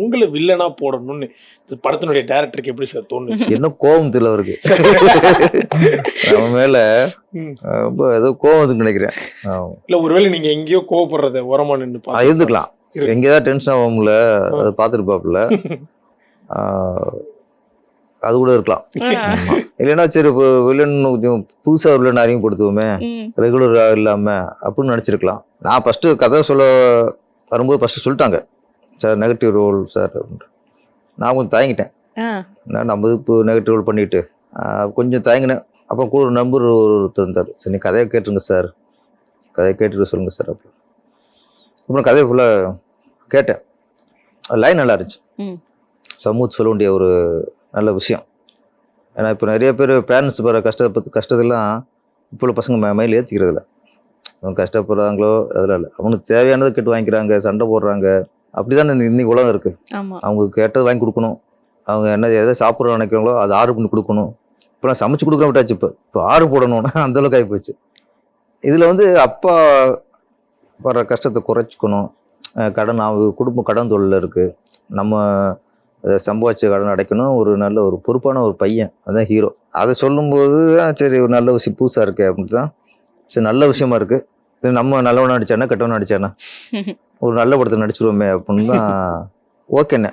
உங்களை வில்லனா போடணும்னு இந்த படத்தினுடைய டைரக்டருக்கு எப்படி சார் தோணுச்சு? என்ன கோபம் தெரியல அவருக்கு நம்ம மேல ம். ரொம்ப ஏதோ கோபம் இருக்குன்னு நினைக்கிறேன். இல்ல ஒருவேளை நீங்க எங்கேயோ கோவப்படுறத ஓரமா நின்று பார்த்து இருந்துக்கலாம், இருக்கு. எங்கேயாவது டென்ஷன் ஆகும்ல, அதை பார்த்துருப்பாப்புல, அது கூட இருக்கலாம். ஆமா. இல்லைன்னா சரி இப்போ வில்லன் கொஞ்சம் புதுசா வில்லன் அறிமுகப்படுத்துவோமே ரெகுலரா இல்லாம அப்படின்னு நினைச்சிருக்கலாம். நான் ஃபர்ஸ்ட் கதை சொல்ல வரும்போது ஃபர்ஸ்ட் சொல்லிட்டாங்க சார் நெகட்டிவ் ரோல் சார் அப்படின்ட்டு. நான் கொஞ்சம் தயங்கிட்டேன். நம்ம இப்போ நெகட்டிவ் ரோல் பண்ணிட்டு கொஞ்சம் தயங்கினேன். அப்போ கூட ஒரு நம்பர் ஒருத்தர் இருந்தார். சரி நீ கதையை கேட்டுருங்க சார், கதையை கேட்டுட்டு சொல்லுங்க சார் அப்படி. அப்புறம் கதையை ஃபுல்லாக கேட்டேன். லைன் நல்லா இருந்துச்சு. சமூகத்து சொல்ல வேண்டிய ஒரு நல்ல விஷயம். ஏன்னா இப்போ நிறைய பேர் பேரண்ட்ஸ் வர கஷ்டத்தெல்லாம் இப்போ உள்ள பசங்க மைண்டில் ஏற்றிக்கிறது இல்லை. அவங்க கஷ்டப்படுறாங்களோ அதெல்லாம் இல்லை, அவனுக்கு தேவையானதை கேட்டு வாங்கிக்கிறாங்க, சண்டை போடுறாங்க. அப்படி தானே இன்னைக்கு உலகம் இருக்குது. அவங்க கேட்டது வாங்கி கொடுக்கணும், அவங்க என்ன எதை சாப்பிட்ற நினைக்கிறாங்களோ அதை ஆர்டர் பண்ணி கொடுக்கணும். இப்போலாம் சமைச்சு கொடுக்குற விட்டாச்சு, இப்போ ஆர்டர் போடணும்னா அந்தளவுக்கு ஆகி போச்சு. இதில் வந்து அப்பா வர கஷ்டத்தை குறைச்சிக்கணும். கடன் குடும்பம் கடன் தொழில் இருக்குது, நம்ம சம்பாதிச்ச கடன் அடைக்கணும். ஒரு நல்ல ஒரு பொறுப்பான ஒரு பையன், அதுதான் ஹீரோ. அதை சொல்லும்போது தான் சரி ஒரு நல்ல விஷயம் புதுசாக இருக்குது அப்படின்ட்டு தான் சரி நல்ல விஷயமா இருக்குது. நம்ம நல்லவனா நடிச்சானா கெட்டவனா நடிச்சானா ஒரு நல்ல படத்தை நடிச்சிருவோமே அப்படின்னு தான் ஓகேண்ணே.